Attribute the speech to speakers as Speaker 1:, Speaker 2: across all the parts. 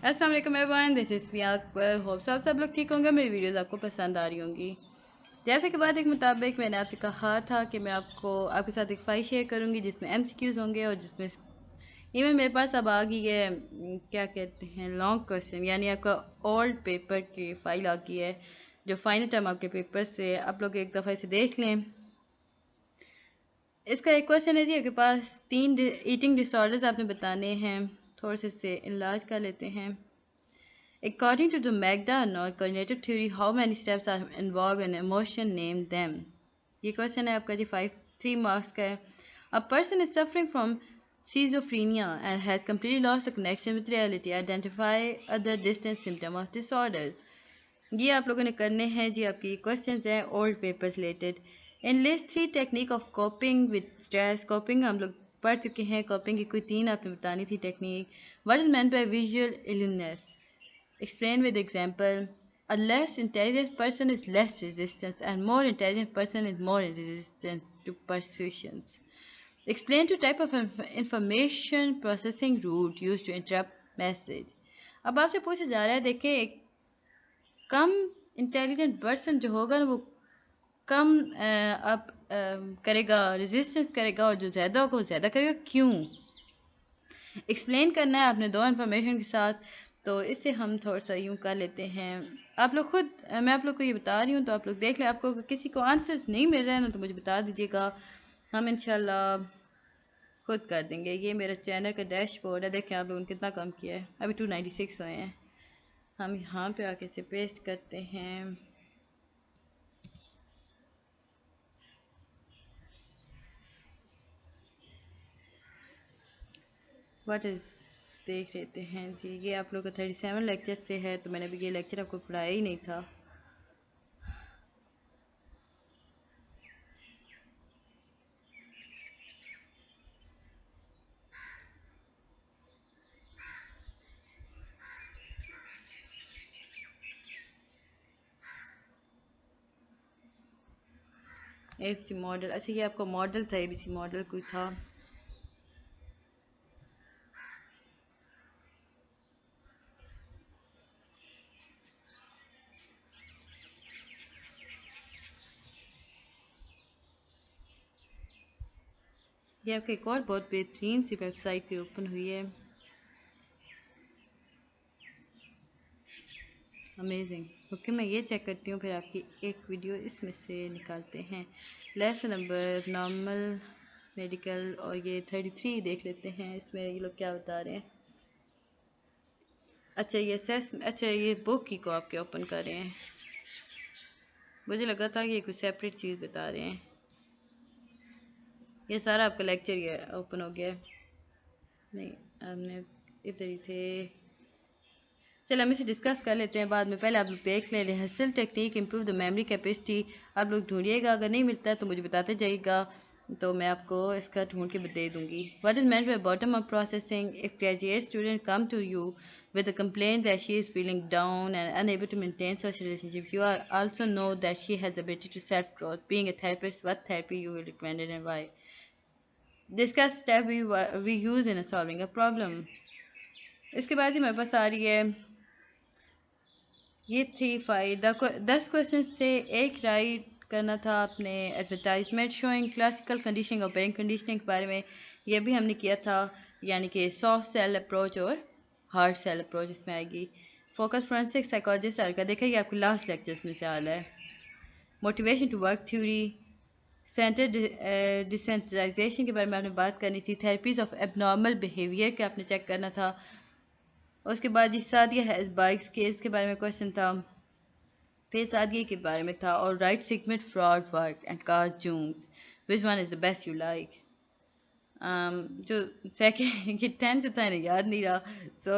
Speaker 1: अस्सलाम वालेकुम everyone, this is Mia Akbar. Hope सब लोग ठीक होंगे। मेरी वीडियोस आपको पसंद आ रही होंगी। जैसे कि बात के मुताबिक मैंने आपसे कहा था कि मैं आपके साथ एक फ़ाइल शेयर करूंगी जिसमें एमसीक्यूज़ होंगे और जिसमें इवन मेरे पास अब आ गई है क्या कहते हैं लॉन्ग क्वेश्चन, यानी आपका ओल्ड पेपर की फ़ाइल आ गई है जो फाइनल टाइम आपके पेपर से आप लोग एक दफ़ा इसे देख लें। इसका एक क्वेश्चन है जी, आपके पास 3 ईटिंग डिसऑर्डर्स आपने बताने हैं। थोड़े से इलाज कर लेते हैं। According to the Magda-Arnold cognitive theory, how many steps are involved in emotion? Name them. ये क्वेश्चन है आपका जी 3 मार्क्स का है। A person is suffering from schizophrenia and has completely lost the connection with reality. Identify other distant symptom of disorders. ये आप लोगों ने करने हैं जी। आपकी क्वेश्चंस हैं old paper related. In list 3 technique of coping with stress. Coping हम लोग पढ़ चुके हैं। कोपिंग की कोई 3 आपने बतानी थी technique. What is meant bye visual illness? Explain with example. A less intelligent person is less resistance, and more intelligent person is more resistance to persuasions. Explain two type of information processing route used to interrupt message. अब आपसे पूछा जा रहा है, देखें, एक कम intelligent person जो होगा ना वो कम अब करेगा, रेजिस्टेंस करेगा, और जो ज़्यादा होगा वो ज़्यादा करेगा। क्यों? एक्सप्लेन करना है आपने 2 इन्फॉर्मेशन के साथ। तो इससे हम थोड़ा सा यूँ कर लेते हैं। आप लोग खुद, मैं आप लोग को ये बता रही हूँ तो आप लोग देख लें। आपको किसी को आंसर्स नहीं मिल रहा है ना तो मुझे बता दीजिएगा, हम इंशाल्लाह खुद कर देंगे। ये मेरा चैनल का डैशबोर्ड है, देखें आप लोगों ने कितना कम किया है। अभी 296 हुए हैं। हम यहाँ पे आके इसे पेस्ट करते हैं। व्हाट इज़ देख लेते हैं जी। ये आप लोग का 37 लेक्चर से है, तो मैंने अभी ये लेक्चर आपको पढ़ाया ही नहीं था। एबीसी मॉडल, अच्छा ये आपका मॉडल था, एबीसी मॉडल कोई था। ये आपका एक और बहुत बेहतरीन सी वेबसाइट पे ओपन हुई है, अमेजिंग। ओके, मैं ये चेक करती हूँ, फिर आपकी एक वीडियो इसमें से निकालते हैं। लेसन नंबर नॉर्मल मेडिकल, और ये 33 देख लेते हैं, इसमें ये लोग क्या बता रहे हैं। अच्छा ये अच्छा ये बुक की को आपके ओपन कर रहे हैं। मुझे लगा था कि ये कुछ सेपरेट चीज़ बता रहे हैं। ये सारा आपका लेक्चर ये ओपन हो गया है। नहीं, हमने इधर ही थे। चलो हम इसे डिस्कस कर लेते हैं बाद में। पहले आप लोग देख ले rehearsal technique improve the memory capacity. आप लोग ढूंढिएगा, अगर नहीं मिलता है तो मुझे बताते जाइएगा, तो मैं आपको इसका ढूंढ के दे दूंगी। What is meant by bottom up processing? If graduate student come to you with a complaint that she is feeling down and unable to maintain social relationship, you are also know that she has the ability to self growth. Being a therapist, what therapy you will recommend and why? Discuss step we use in solving a problem. इसके बाद ही मेरे पास आ रही है ये 10 question से एक right करना था आपने। एडवर्टाइजमेंट शोइंग क्लासिकल कंडीशनिंग और पेरेंट कंडीशनिंग के बारे में ये भी हमने किया था, यानी कि सॉफ्ट सेल अप्रोच और हार्ड सेल अप्रोच इसमें आएगी। फोकस फोरेंसिक साइकोलॉजिस्ट का देखा, ये आपके लास्ट लेक्चर्स में से हाल है। Motivation to work theory, centre decentralization के बारे में आपने बात करनी थी। थेरेपीज ऑफ एबनॉर्मल बिहेवियर के आपने चेक करना था। उसके बाद जी सादिया हैज़ बाइक्स केस के बारे में क्वेश्चन था, फिर सादगी के बारे में था, और right Sigmund Freud work and Carl Jung's, which one is the best you like. जो सेकेंड कि 10th था याद नहीं रहा।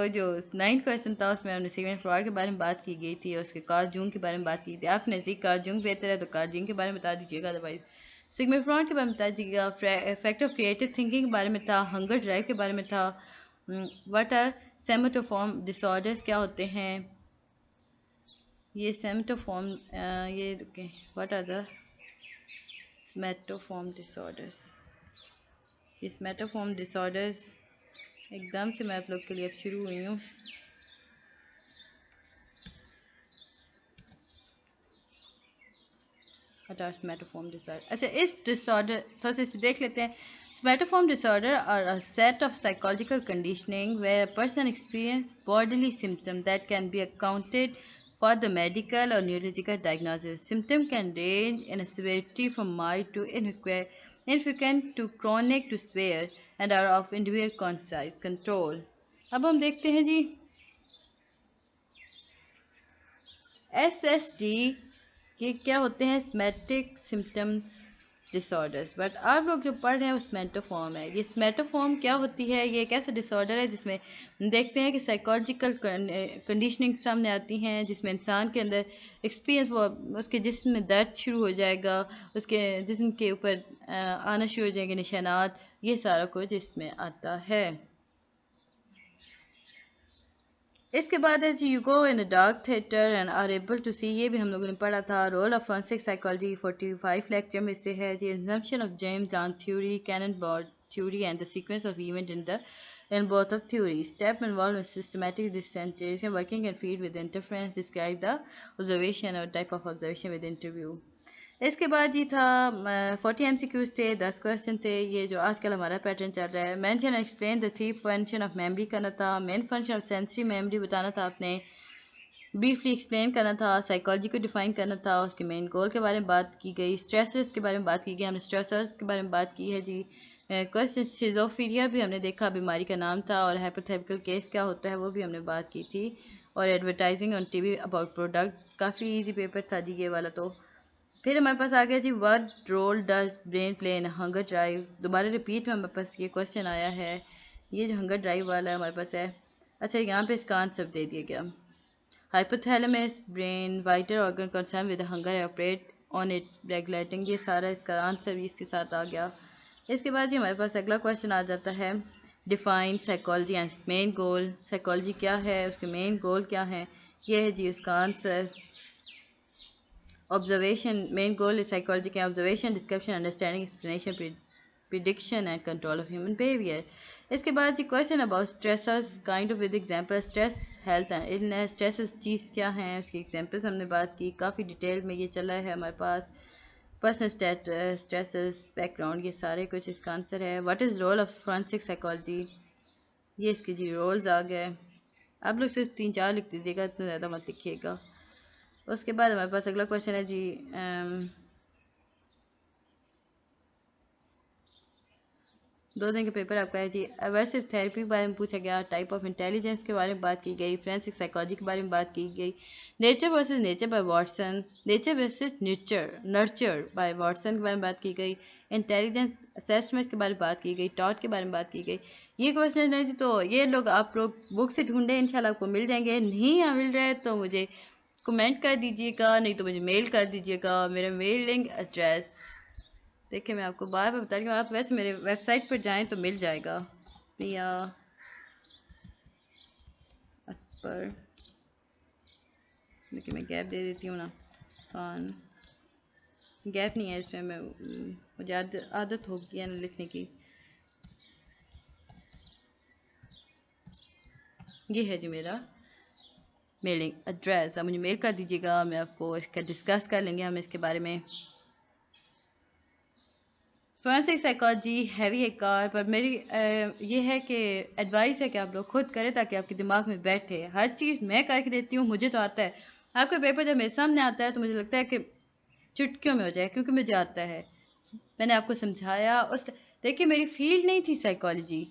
Speaker 1: जो 9th क्वेश्चन था उसमें हमने सिगमेंट फ्रॉड के बारे में बात की गई थी, और उसके कार्ल जूंग के बारे में बात की थी। आप नज़दीक कार्ल जूंग बेहतर है तो कार्ल जूंग के बारे में बता दीजिएगा, अदरवाइज सिगमेंट फ्रॉड के बारे में बता दीजिएगा। इफेक्ट ऑफ क्रिएटिव थिंकिंग के बारे में था। हंगर ड्राइव के बारे में था। व्हाट आर सेमेटोफॉर्म डिसऑर्डर्स, क्या होते हैं ये सेमेटोफॉर्म, ये रुके, व्हाट आर द सेमेटोफॉर्म डिसऑर्डर्स। ये सेमेटोफॉर्म डिसऑर्डर्स एकदम से मैं आप लोग के लिए अब शुरू हुई हूँ। Somatoform disorder. अच्छा, इस डिसऑर्डर थोड़ा सा इसे देख लेते हैं। Somatoform disorder are a set of psychological conditioning where a person experience bodily symptom that can be accounted for the medical or neurological diagnosis. Symptom can range in a severity from mild to infrequent to chronic to severe and are of individual concise control. अब हम देखते हैं जी SSD के क्या होते हैं, smectic symptoms disorders. But आप लोग जो पढ़ रहे हैं वो स्मेटोफॉर्म है। ये स्मेटोफॉर्म क्या होती है, ये एक ऐसा डिसऑर्डर है जिसमें देखते हैं कि साइकोलॉजिकल कंडीशनिंग सामने आती हैं, जिसमें इंसान के अंदर एक्सपीरियंस, वो उसके जिस्म में दर्द शुरू हो जाएगा, उसके जिस्म के ऊपर आना शुरू हो जाएंगे निशानात, ये सारा कुछ इसमें आता है। इसके बाद है जी you go in a dark theatre and are able to see, ये भी हम लोगों ने पढ़ा था। Role of forensic psychology 45 lecture में से है जी। assumption of James John theory, Cannonberg theory and the sequence of event in both of theories. Step involved in systematic dissentation, working and feed with interference, describe the observation or type of observation with interview. इसके बाद जी था 40 MCQs थे, 10 question थे। ये जो आजकल हमारा pattern चल रहा है, mention and explain the 3 function of memory करना था, main function of sensory memory बताना था आपने, ब्रीफली एक्सप्लेन करना था, साइकोलॉजी को डिफाइन करना था, उसके मेन गोल के बारे में बात की गई, स्ट्रेसर्स के बारे में बात की गई, हमने स्ट्रेसर्स के बारे में बात की है जी। क्वेश्चन शिज़ोफ्रेनिया भी हमने देखा, बीमारी का नाम था, और हाइपोथेटिकल केस क्या होता है वो भी हमने बात की थी, और advertising on TV about product, काफ़ी इजी पेपर था जी ये वाला। तो फिर हमारे पास आ गया जी what role does brain play in hunger drive. दोबारा रिपीट में हमारे पास ये क्वेश्चन आया है, ये जो हंगर ड्राइव वाला है हमारे पास है। अच्छा, यहाँ पे इसका आंसर दे दिया गया, hypothalamus brain vital organ concern with hunger operate on it regulating, ये सारा इसका आंसर भी इसके साथ आ गया। इसके बाद जी हमारे पास अगला क्वेश्चन आ जाता है define psychology and main goal, psychology क्या है, उसके मेन गोल क्या है, ये है जी उसका answer. Observation, main goal is psychology के observation, description, understanding, explanation, prediction and control of human behavior. इसके बाद जी question about stressors kind of with example, stress, health and illness, stresses चीज़ क्या हैं, उसकी एग्जांपल्स हमने बात की, काफ़ी डिटेल में ये चला है हमारे पास। पर्सनल स्ट्रेसेस, बैकग्राउंड, ये सारे कुछ इसका आंसर है। What is role of forensic psychology, ये इसके जी रोल्स आ गए। आप लोग सिर्फ 3-4 लिख दीजिएगा, इतना ज़्यादा मत लिखिएगा। उसके बाद हमारे पास अगला क्वेश्चन है जी 2 दिन के पेपर आपका है जी। अवर्सिव थेरेपी के बारे में पूछा गया, टाइप ऑफ इंटेलिजेंस के बारे में बात की गई, फोरेंसिक साइकोलॉजी के बारे में बात की गई, nature versus nature by Watson, nature versus nurture by Watson के बारे में बात की गई, इंटेलिजेंस असेसमेंट के बारे में बात की गई, टॉट के बारे में बात की गई। ये क्वेश्चन है जी, तो ये लोग आप लोग बुक से ढूंढे, इंशाल्लाह आपको मिल जाएंगे। नहीं यहाँ मिल रहा है तो मुझे कमेंट कर दीजिएगा, नहीं तो मुझे मेल कर दीजिएगा। मेरा मेल लिंक एड्रेस देखिए, मैं आपको बार बार बता रही हूँ, आप वैसे मेरे वेबसाइट पर जाएं तो मिल जाएगा। मिया पर देखिए, मैं गैप दे देती हूँ ना, खान गैप नहीं है इसमें, मैं मुझे आदत हो गई है ना लिखने की। ये है जी मेरा मेलिंग एड्रेस, आप मुझे मेल कर दीजिएगा, मैं आपको इसका डिस्कस कर लेंगे हम इसके बारे में। फोरेंसिक साइकोलॉजी हैवी है कार, पर मेरी ये है कि एडवाइस है कि आप लोग खुद करें ताकि आपके दिमाग में बैठे। हर चीज़ मैं करके देती हूँ, मुझे तो आता है। आपका पेपर जब मेरे सामने आता है तो मुझे लगता है कि चुटकियों में हो जाए, क्योंकि मुझे आता है। मैंने आपको समझाया उस, देखिए मेरी फील्ड नहीं थी साइकोलॉजी,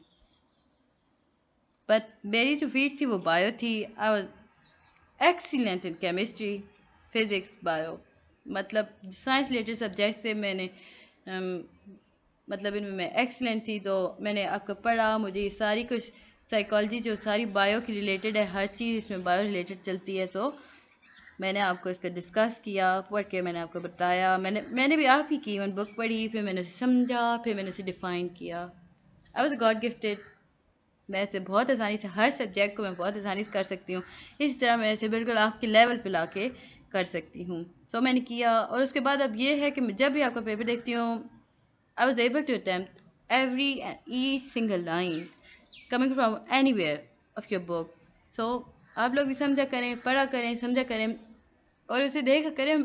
Speaker 1: बट मेरी जो फील्ड थी वो बायो थी। I was excellent in chemistry, physics, bio, मतलब साइंस रिलेटेड सब्जेक्ट से मैंने मतलब इनमें मैं एक्सीलेंट थी। तो मैंने आपको पढ़ा, मुझे ये सारी कुछ साइकोलॉजी जो सारी बायो की रिलेटेड है, हर चीज़ इसमें बायो रिलेटेड चलती है। तो मैंने आपको इसका डिस्कस किया, पढ़ के मैंने आपको बताया, मैंने भी आप ही की वन बुक पढ़ी, फिर मैंने उसे समझा, फिर मैंने उसे डिफ़ाइन किया। आई वॉज गॉड गिफ्टेड, मैं इसे बहुत आसानी से, हर सब्जेक्ट को मैं बहुत आसानी से कर सकती हूँ। इस तरह मैं इसे बिल्कुल आपके लेवल पे ला के कर सकती हूँ। सो मैंने किया, और उसके बाद अब ये है कि जब भी आपका पेपर देखती हूँ, I was able to attempt every and each single line coming from anywhere of your book. So आप लोग भी समझा करें, पढ़ा करें, समझा करें, और उसे देखा करें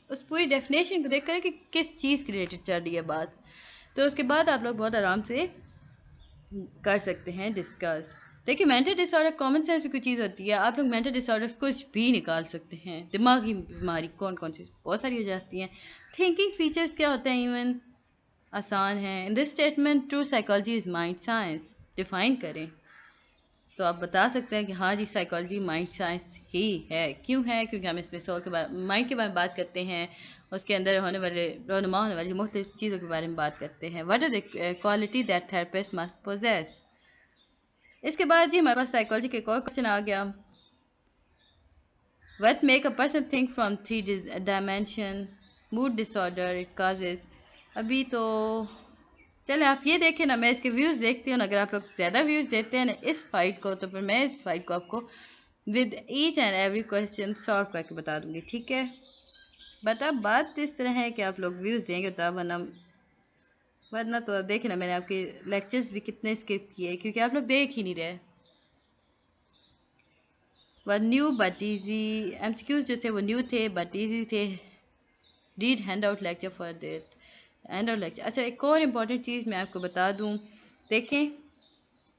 Speaker 1: उस पूरी डेफिनेशन को देख कर कि किस चीज़ के रिलेटेड चल रही है बात, तो उसके बाद आप लोग बहुत आराम से कर सकते हैं डिस्कस। देखिए मेंटल डिसऑर्डर कॉमन सेंस में कोई चीज़ होती है, आप लोग मेंटल डिसऑर्डर्स कुछ भी निकाल सकते हैं। दिमागी बीमारी कौन कौन सी बहुत सारी हो जाती हैं। थिंकिंग फीचर्स क्या होते हैं इवन आसान है। In this statement true psychology is mind science define करें, तो आप बता सकते हैं कि हाँ जी साइकोलॉजी माइंड साइंस ही है। क्यों है? क्योंकि हम इसमें सोल के बारे माइंड के बारे में बात करते हैं, उसके अंदर होने वाले रहनुमा होने वाली मुख्तलिफ चीज़ों के बारे में बात करते हैं। What are the quality that therapist must possess. इसके बाद जी हमारे पास साइकोलॉजी का एक और क्वेश्चन आ गया। What make a person think from 3 dimension, mood disorder it causes. अभी तो चले आप ये देखें ना, मैं इसके व्यूज़ देखती हूँ ना, अगर आप लोग ज़्यादा व्यूज़ देते हैं ना इस फाइट को, तो फिर मैं इस फाइट को आपको with each and every question solve करके बता दूंगी, ठीक है। बट अब बात इस तरह है कि आप लोग व्यूज़ देंगे तो वरना तो अब देखें ना, मैंने आपके लेक्चर्स भी कितने स्किप किए क्योंकि आप लोग देख ही नहीं रहे। वह न्यू बट ईजी एमसीक्यूज जो थे वो न्यू थे बट ईजी थे। Read hand out lecture for that hand out lecture. अच्छा एक और इम्पॉर्टेंट चीज़ मैं आपको बता दूँ, देखें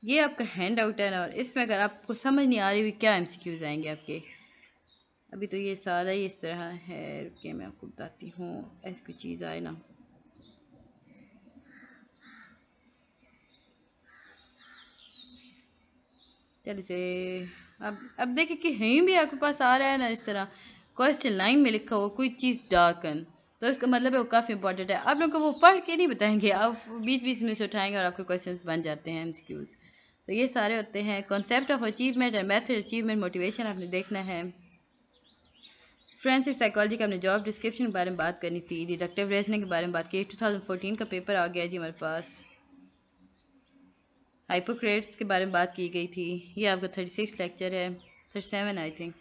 Speaker 1: ये आपका हैंड आउट है ना, और इसमें अगर आपको समझ नहीं आ रही हुई क्या एमसीक्यूज आएंगे आपके, अभी तो ये सारा ही इस तरह है। रुकिए मैं आपको बताती हूँ, ऐसी कोई चीज़ आए ना। चलिए से अब देखिए कि कहीं भी आपके पास आ रहा है ना इस तरह क्वेश्चन लाइन में लिखा हो कोई चीज़ डार्कन, तो इसका मतलब है वो काफ़ी इंपॉर्टेंट है। आप लोग को वो पढ़ के नहीं बताएंगे, आप बीच बीच में से उठाएंगे और आपके क्वेश्चन बन जाते हैं एमसीक्यूज। तो ये सारे होते हैं। Concept of achievement and method achievement motivation आपने देखना है। फ्रेंसिक साइकोलॉजी का हमने जॉब डिस्क्रिप्शन के बारे में बात करनी थी। डिडक्टिव रीजनिंग के बारे में बात की। 2014 का पेपर आ गया जी हमारे पास। हाइपोक्रेट्स के बारे में बात की गई थी। ये आपका 36 लेक्चर है, 37 आई थिंक।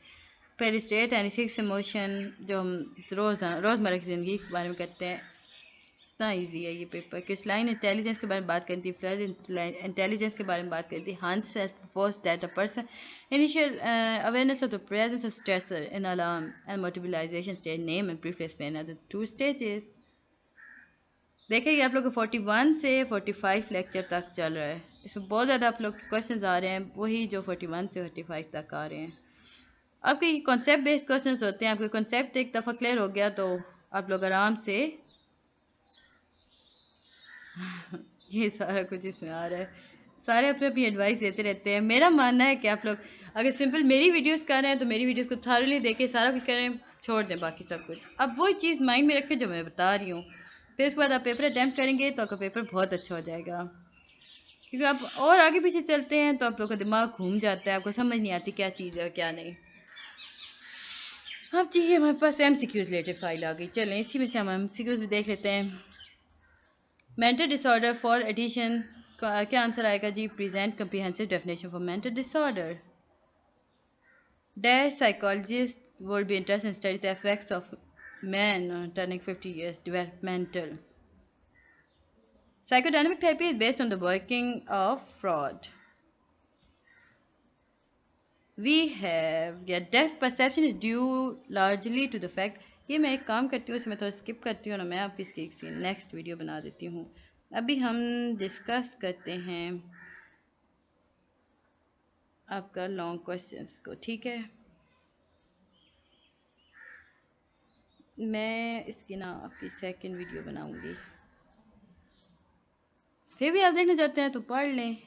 Speaker 1: फिर स्टेट एंड सिक्स इमोशन जो हम रोज़मर्रा की ज़िंदगी के बारे में करते हैं, इतना ईजी है ये पेपर। क्रिस्टलाइन इंटेलिजेंस के बारे में बात करती थी। फ्लड इंटेलिजेंस के बारे में बात करती थी। Hans has proposed that a person initial awareness of the presence of stressor in alarm and mobilization stage name and briefly explain the 2 stages. देखिए आप लोग को 41 से 45 लेक्चर तक चल रहा है। इसमें बहुत ज़्यादा आप लोग के क्वेश्चंस आ रहे हैं, वही जो 41 से 45 तक आ रहे हैं। आपके कॉन्सेप्ट बेस्ड क्वेश्चंस होते हैं। आपके कॉन्सेप्ट एक दफ़ा क्लियर हो गया तो आप लोग आराम से ये सारा कुछ इसमें आ रहा है। सारे अपने अपनी एडवाइस देते रहते हैं। मेरा मानना है कि आप लोग अगर सिंपल मेरी वीडियोस कर रहे हैं तो मेरी वीडियोस को थॉरली देखें, सारा कुछ करें, छोड़ दें बाकी सब कुछ। अब वही चीज़ माइंड में रखें जो मैं बता रही हूँ, फिर उसके बाद आप पेपर अटैम्प्ट करेंगे तो आपका पेपर बहुत अच्छा हो जाएगा। क्योंकि आप और आगे पीछे चलते हैं तो आप लोग का दिमाग घूम जाता है, आपको समझ नहीं आती क्या चीज़ है और क्या नहीं। अब जी हमारे पास एमसीक्यूज रिलेटेड फाइल आ गई। चलें इसी में से हम एमसीक्यूज भी देख लेते हैं। मेंटल डिसऑर्डर फॉर एडिशन का क्या आंसर आएगा जी? Present comprehensive definition for mental disorder. Dash psychologist would be interested in study the effects of men turning 50 years developmental. Psychodynamic therapy is based on the working of Freud. We have yeah, depth perception is due largely to the fact, ये मैं एक काम करती हूँ इसमें थोड़ा skip करती हूँ ना, मैं आपकी इसकी नेक्स्ट वीडियो बना देती हूँ। अभी हम डिस्कस करते हैं आपका लॉन्ग क्वेश्चंस को, ठीक है। मैं इसकी ना आपकी सेकंड वीडियो बनाऊंगी, फिर भी आप देखना चाहते हैं तो पढ़ लें,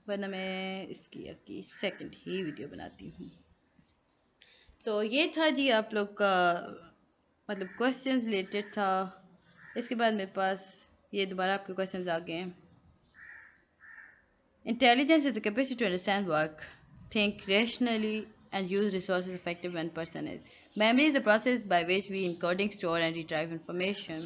Speaker 1: वरना मैं इसकी आपकी सेकंड ही वीडियो बनाती हूँ। तो ये था जी आप लोग का मतलब क्वेश्चंस रिलेटेड था। इसके बाद मेरे पास ये दोबारा आपके क्वेश्चंस आ गए हैं। Intelligence is the capacity to understand work, think rationally and use resources effectively when person is. Memory is the process by which we encoding, store and retrieve information.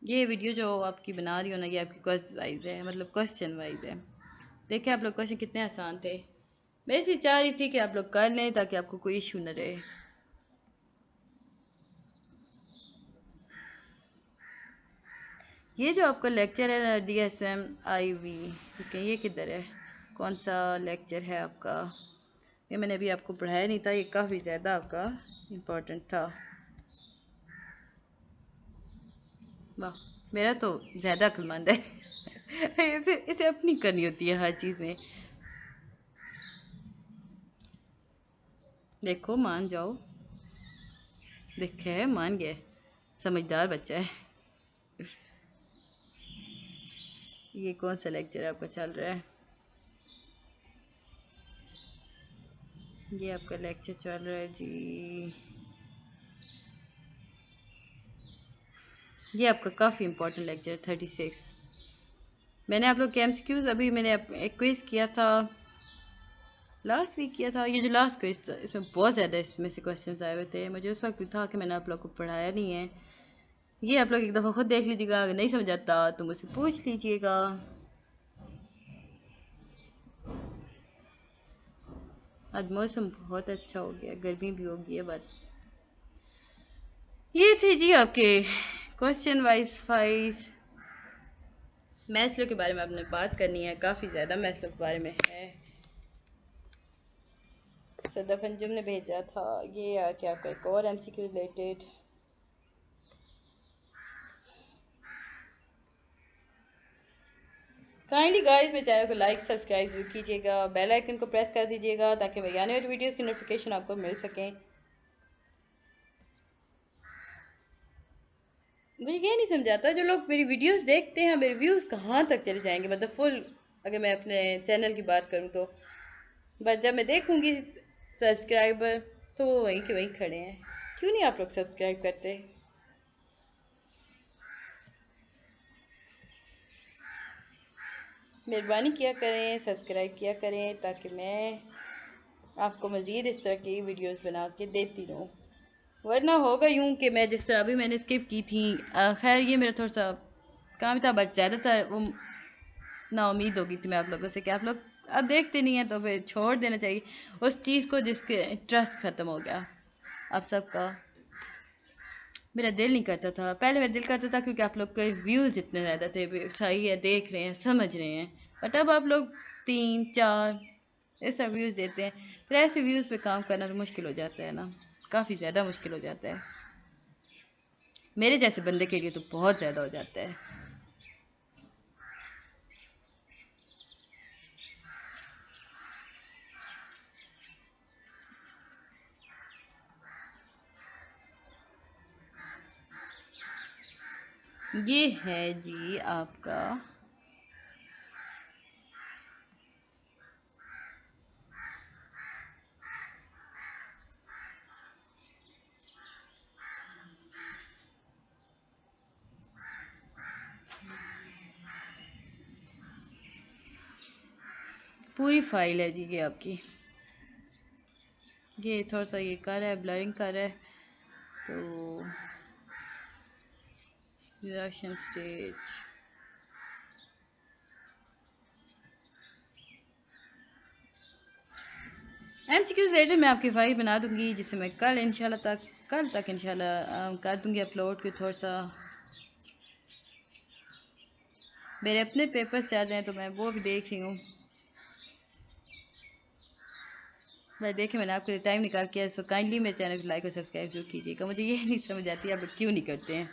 Speaker 1: ये वीडियो जो आपकी बना रही हो ना, ये आपकी क्वेश्चन वाइज है, मतलब क्वेश्चन वाइज है। देखिए आप लोग क्वेश्चन कितने आसान थे। मैं इसलिए चाह रही थी कि आप लोग कर लें ताकि आपको कोई इशू न रहे। ये जो आपका लेक्चर है ना DSM IV, ठीक है, ये किधर है, कौन सा लेक्चर है आपका? ये मैंने अभी आपको पढ़ाया नहीं था, ये काफ़ी ज़्यादा आपका इम्पोर्टेंट था। वाह, मेरा तो ज़्यादा अक्लमंद है। इसे अपनी करनी होती है हर चीज़ में। देखो मान जाओ, देखे है मान गया, समझदार बच्चा है। ये कौन सा लेक्चर आपका चल रहा है? ये आपका लेक्चर चल रहा है जी, ये आपका काफ़ी इम्पोर्टेंट लेक्चर 36। मैंने आप लोग के एमसीक्यूज अभी मैंने एक क्विज़ किया था, लास्ट वीक किया था। ये जो लास्ट क्विज़ था इसमें बहुत ज़्यादा इसमें से क्वेश्चन आए हुए थे। मुझे उस वक्त भी था कि मैंने आप लोग को पढ़ाया नहीं है। ये आप लोग एक दफ़ा खुद देख लीजिएगा, अगर नहीं समझ आता तो मुझसे पूछ लीजिएगा। आज मौसम बहुत अच्छा हो गया, गर्मी भी हो गई है बस। ये थे जी आपके क्वेश्चन वाइज फाइज। मैथ्स के बारे में आपने बात करनी है, काफ़ी ज़्यादा मैथ्स के बारे में है। सदफ अंजुम ने भेजा था ये आके आपका एक और एमसीक्यू रिलेटेड। काइंडली गाइस मेरे चैनल को लाइक सब्सक्राइब जरूर कीजिएगा, बेल आइकन को प्रेस कर दीजिएगा ताकि मेरी आने वाली वीडियोस की नोटिफिकेशन आपको मिल सकें। मुझे ये नहीं समझाता जो लोग मेरी वीडियोस देखते हैं मेरे व्यूज़ कहाँ तक चले जाएंगे, मतलब फुल अगर मैं अपने चैनल की बात करूँ तो। बट जब मैं देखूँगी सब्सक्राइबर तो वो वहीं के वहीं खड़े हैं। क्यों नहीं आप लोग सब्सक्राइब करते? मेहरबानी किया करें, सब्सक्राइब किया करें ताकि मैं आपको मज़ीद इस तरह की वीडियोस बना के देती रहूँ। वरना होगा यूं कि मैं जिस तरह अभी मैंने स्किप की थी, खैर ये मेरा थोड़ा सा काम था, बट ज़्यादातर वो ना उम्मीद होगी थी मैं आप लोगों से कि आप लोग अब देखते नहीं हैं तो फिर छोड़ देना चाहिए उस चीज़ को जिसके इंटरेस्ट ख़त्म हो गया आप सबका। मेरा दिल नहीं करता था, पहले मेरा दिल करता था क्योंकि आप लोग के व्यूज़ इतने ज़्यादा थे, सही है देख रहे हैं समझ रहे हैं, बट अब आप लोग 3 4 ऐसा व्यूज़ देते हैं, फिर ऐसे व्यूज़ पे काम करना तो मुश्किल हो जाता है ना, काफ़ी ज़्यादा मुश्किल हो जाता है। मेरे जैसे बंदे के लिए तो बहुत ज़्यादा हो जाता है। ये है जी आपका पूरी फाइल है जी, ये आपकी। ये थोड़ा सा ये कर रहा है, ब्लरिंग कर रहा है, तो रिएक्शन स्टेज एमसीक्यू रिलेटेड मैं आपकी फाइल बना दूंगी जिससे मैं कल तक इंशाल्लाह कर दूंगी अपलोड। के थोड़ा सा मेरे अपने पेपर चल रहे हैं तो मैं वो भी देख रही हूँ। मैं देखे मैंने आपके लिए टाइम निकाल किया, सो काइंडली मेरे चैनल को लाइक और सब्सक्राइब जरूर कीजिएगा। मुझे ये नहीं समझ आती आप क्यों नहीं करते हैं।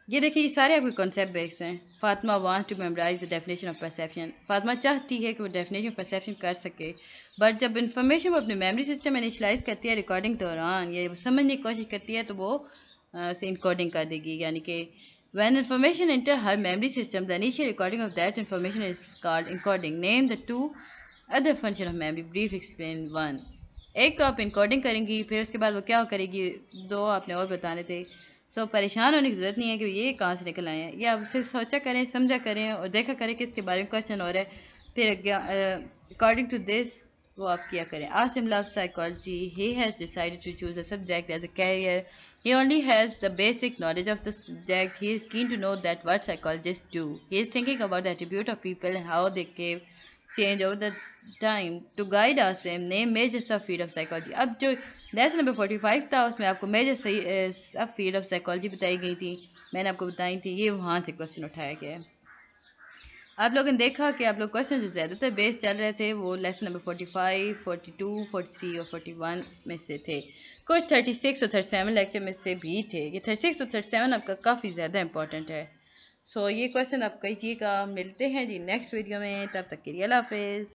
Speaker 1: ये देखिए ये सारे आपके कॉन्सेप्ट बेस्ड हैं। Fatima wants to memorize the definition of perception. Fatima चाहती है कि वो डेफिनेशन ऑफ परसेप्शन कर सके, बट जब इन्फॉर्मेशन वो अपने मेमोरी सिस्टम में इनिशलाइज करती है रिकॉर्डिंग के दौरान या समझने की कोशिश करती है तो वो से इनकोडिंग कर देगी, यानी कि when information enter her memory system the initial recording of that information is called encoding. Name the two other function of memory, brief explain one. एक तो आप इनकोडिंग करेंगी, फिर उसके बाद वो क्या करेगी, दो आपने और बताने थे। सो परेशान होने की ज़रूरत नहीं है कि ये कहाँ से निकल आए हैं, ये आप सिर्फ सोचा करें, समझा करें और देखा करें कि इसके बारे में क्वेश्चन हो रहा है, फिर अकॉर्डिंग टू दिस वो आप किया करें। Asim loves psychology. He has decided to choose the subject as a career. He only has the basic knowledge of the subject. He is keen to know that what psychologists do. He is thinking about the attribute of people and how they change over the time. To guide Asim, name major subfield of psychology. अब जो lesson number 45 था उसमें आपको major सब field of psychology बताई गई थी, मैंने आपको बताई थी, ये वहाँ से क्वेश्चन उठाया गया है। आप लोगों ने देखा कि आप लोग क्वेश्चन जो ज़्यादातर बेस चल रहे थे वो लेसन नंबर 45, 42, 43 और 41 में से थे। कुछ 36 और 37 लेक्चर में से भी थे। ये 36 और 37 आपका काफ़ी ज़्यादा इंपॉर्टेंट है। सो ये क्वेश्चन आप कीजिएगा। मिलते हैं जी नेक्स्ट वीडियो में, तब तक के लिए अल्लाह हाफिज़।